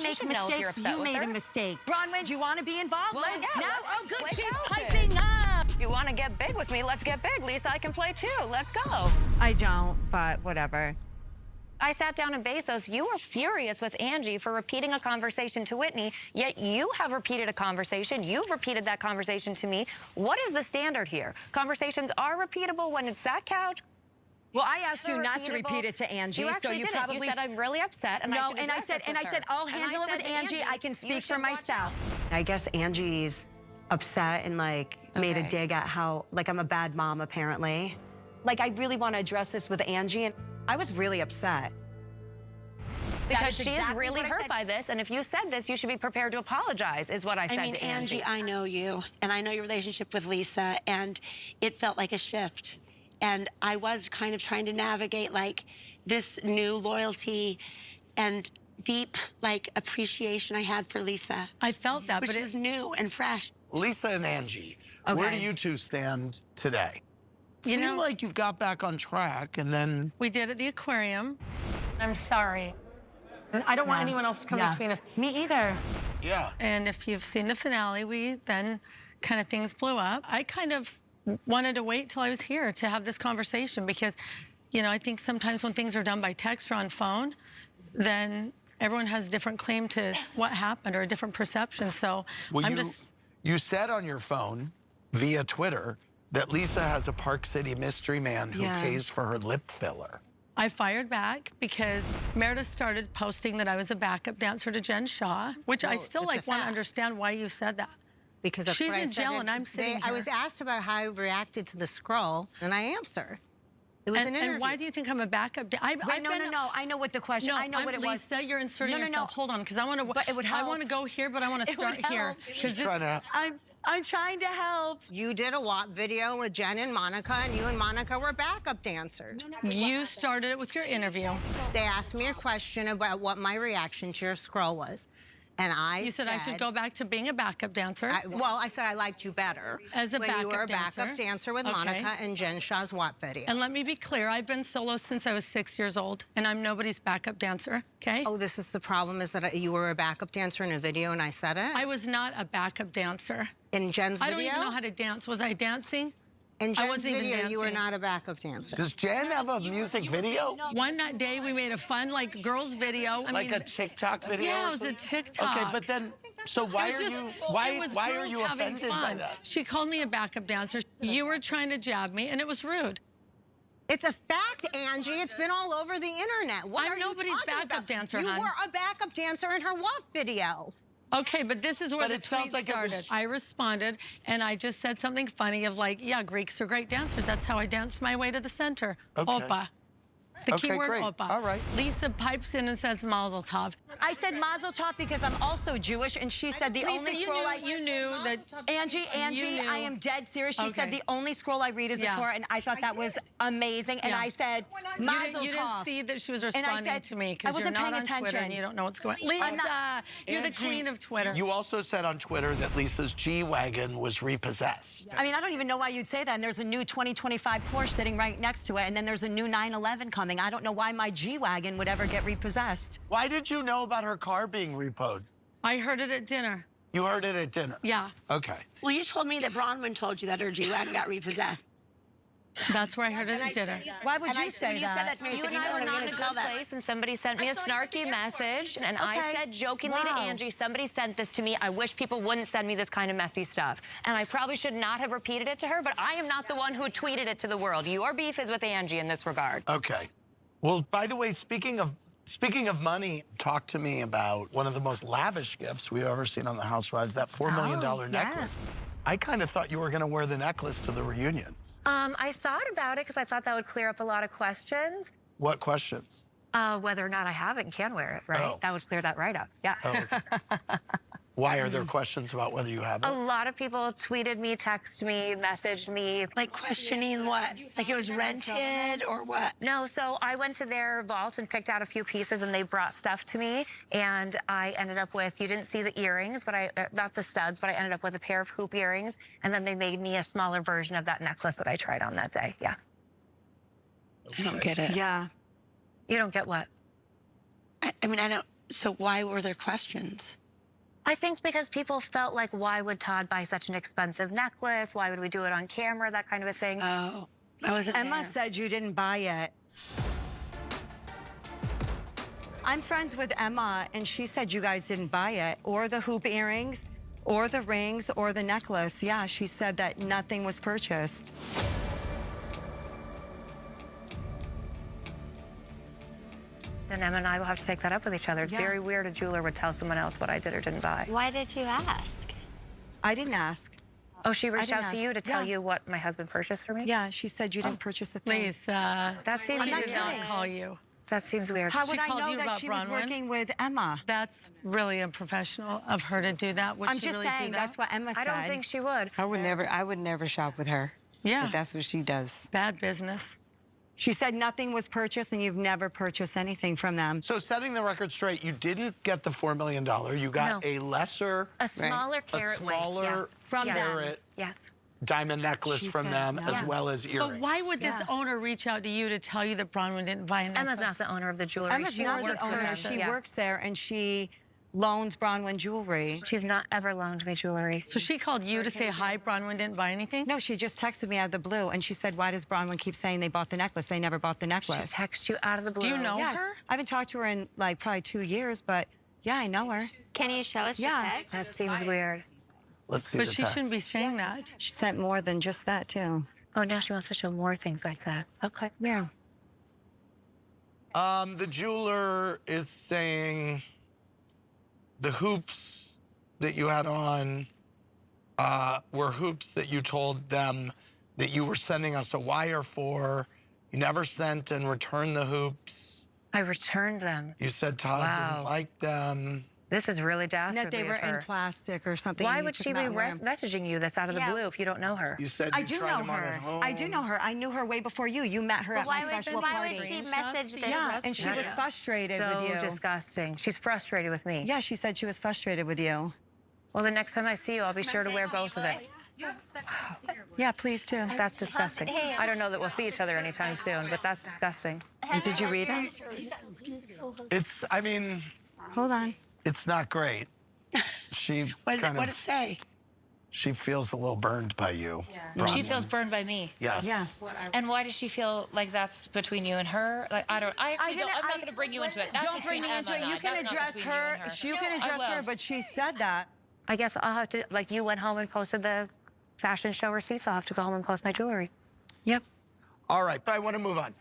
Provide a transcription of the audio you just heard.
make mistakes. You made a mistake. Bronwyn, do you want to be involved? Well, yeah, now, oh, good, let's she's go. piping up. If you want to get big with me, let's get big. Lisa, I can play too. Let's go. I don't, but whatever. I sat down in Bezos. You were furious with Angie for repeating a conversation to Whitney, yet you have repeated a conversation. You've repeated that conversation to me. What is the standard here? Conversations are repeatable when it's that couch. Well, I asked you not to repeat it to Angie, you so you didn't. probably You said I'm really upset, and no. I said I'll handle it with Angie. I can speak for myself. I guess Angie's upset and like made a dig at how like I'm a bad mom apparently. Like I really want to address this with Angie, and I was really upset. Because she is really hurt by this, and if you said this, you should be prepared to apologize, is what I said to Angie. Angie, I know you, and I know your relationship with Lisa, and it felt like a shift. And I was kind of trying to navigate, like, this new loyalty and deep, like, appreciation I had for Lisa. I felt that, but it was new and fresh. Lisa and Angie, where do you two stand today? You Seemed know, like you got back on track, and then... We did at the aquarium. I'm sorry. I don't want anyone else to come between us. Me either. Yeah. And if you've seen the finale, we then kind of things blew up. I kind of wanted to wait till I was here to have this conversation because, you know, I think sometimes when things are done by text or on phone, then everyone has a different claim to what happened or a different perception. So well, I'm just... You said on your phone via Twitter that Lisa has a Park City mystery man who pays for her lip filler. I fired back because Meredith started posting that I was a backup dancer to Jen Shaw, which I still like want to understand why you said that. Because she's in jail and I'm sitting here. I was asked about how I reacted to the scroll, and I answered. It was an interview. And why do you think I'm a backup dancer? No. I know what the question. No, I know what it was. Lisa, you're inserting yourself. Hold on, because I want to. But it would help. I want to go here, but I want to start here. She's trying to. I'm trying to help. You did a WAP video with Jen and Monica, and you and Monica were backup dancers. You started it with your interview. They asked me a question about what my reaction to your scroll was. And You said I should go back to being a backup dancer. I said I liked you better as a when you were a backup dancer with Monica and Jen Shaw's WAP video. And let me be clear, I've been solo since I was 6 years old, and I'm nobody's backup dancer, okay? Oh, this is the problem, is that you were a backup dancer in a video and I said it? I was not a backup dancer. In Jen's video? I don't even know how to dance. Was I dancing? In Jen's video, you were not a backup dancer. Does Jen have a music video? One day we made a fun, like, girls video. Like a TikTok video? Yeah, it was a TikTok. Okay, but then, so why are you offended by that? She called me a backup dancer. You were trying to jab me, and it was rude. It's a fact, Angie. It's been all over the internet. I'm nobody's backup dancer, hon. You were a backup dancer in her WAP video. Okay, but this is where the tweet started. I responded, and I just said something funny of like, yeah, Greeks are great dancers. That's how I danced my way to the center. Okay. Opa. The key word, great. Opa. All right. Lisa pipes in and says Mazel Tov. I said Mazel Tov because I'm also Jewish, and she said the only scroll you knew that... Angie, I am dead serious. She said the only scroll I read is the Torah, and I thought that was amazing. And I said Mazel Tov. You didn't see that she was responding to me because you're not on Twitter and you don't know what's going on. Lisa, you're the queen of Twitter. You also said on Twitter that Lisa's G-Wagon was repossessed. I mean, I don't even know why you'd say that. And there's a new 2025 Porsche sitting right next to it, and then there's a new 911 coming. I don't know why my G-Wagon would ever get repossessed. Why did you know about her car being repoed? I heard it at dinner. You heard it at dinner? Yeah. Okay. Well, you told me that Bronwyn told you that her G-Wagon got repossessed. That's where I heard it at dinner. Why would you say that? You said that to me. You and I were not in a good place, and somebody sent me a snarky message, and I said jokingly to Angie, somebody sent this to me. I wish people wouldn't send me this kind of messy stuff. And I probably should not have repeated it to her, but I am not the one who tweeted it to the world. Your beef is with Angie in this regard. Okay. Well, by the way, speaking of money, talk to me about one of the most lavish gifts we've ever seen on The Housewives, that $4 million necklace. I kind of thought you were going to wear the necklace to the reunion. I thought about it because I thought that would clear up a lot of questions. What questions? Whether or not I have it and can wear it, right? Oh. That would clear that right up, yeah. Oh, okay. Why are there questions about whether you have it? A lot of people tweeted me, texted me, messaged me. Like questioning what? Like it was rented or what? No, so I went to their vault and picked out a few pieces, and they brought stuff to me, and I ended up with, you didn't see the earrings, but not the studs, but I ended up with a pair of hoop earrings, and then they made me a smaller version of that necklace that I tried on that day, yeah. I don't get it. Yeah. You don't get what? I mean, I don't. So why were there questions? I think because people felt like, why would Todd buy such an expensive necklace? Why would we do it on camera? That kind of a thing. Oh, I wasn't Emma there. said you didn't buy it. I'm friends with Emma, and she said you guys didn't buy it, or the hoop earrings, or the rings, or the necklace. Yeah, she said that nothing was purchased. Then Emma and I will have to take that up with each other. It's very weird a jeweler would tell someone else what I did or didn't buy. Why did you ask? I didn't ask. Oh, she reached didn't out to ask. you to tell Yeah. you what my husband purchased for me? Yeah, she said you didn't purchase the thing. Lisa, That seems she not did not kidding. call you. That seems weird. How would She I called know you that about she was Bronwyn? working with Emma? That's really unprofessional of her to do that. Would I'm she just really do saying that? that's what Emma said. I don't think she would. I would never shop with her. Yeah. But that's what she does. Bad business. She said nothing was purchased, and you've never purchased anything from them. So setting the record straight, you didn't get the $4 million. You got No. a lesser, A smaller a carrot weight. smaller Yeah. From them. carat Yes. diamond necklace She from said them, no. as Yeah. well as earrings. But why would this owner reach out to you to tell you that Bronwyn didn't buy a necklace? Emma's not the owner of the jewelry. Emma's she not the works for owner. them. She Yeah. works there, and she loans Bronwyn jewelry. She's not ever loaned me jewelry. So she called you to say, hi, Bronwyn didn't buy anything? No, she just texted me out of the blue, and she said, why does Bronwyn keep saying they bought the necklace? They never bought the She necklace. texts you out of the blue. Do you know Yes. her? I haven't talked to her in, like, probably 2 years, but, yeah, I know her. Can you show us Yeah. the text? That seems weird. Let's see But the she text. shouldn't be saying that. She sent more than just that, too. Oh, now she wants to show more things like that. Okay. Yeah. The jeweler is saying the hoops that you had on were hoops that you told them that you were sending us a wire for. You never sent and returned the hoops. I returned them. You said Todd didn't Wow. like them. This is really And dastardly that they were of her. in plastic or something. Why and you would took she them be out and wear them. messaging you this out of the Yeah. blue if you don't know her? You said I you do tried know them on at her. home. I do know her. I knew her way before you. You met her at my festival why party. would she message this? Yeah, and she was That's frustrated so with you. disgusting. She's frustrated with me. Yeah, she said she was frustrated with you. Well, the next time I see you, I'll be sure to wear both of it. Yeah, please, too. That's disgusting. I don't know that we'll see each other anytime soon, but that's disgusting. And did you read them? It's, I mean, Hold on. it's not great. She What did kind it of, say? she feels a little burned by you. She feels burned by me. Yes. Yeah. And why does she feel like that's between you and her? Like I actually don't. I'm not going to bring you into it. That's Don't bring between me into Emma it. and You I. can That's not address between her. You and You can No, I address her, will. but she said that. I guess I'll have to. Like you went home and posted the fashion show receipts. I'll have to go home and post my jewelry. Yep. All right, but I want to move on.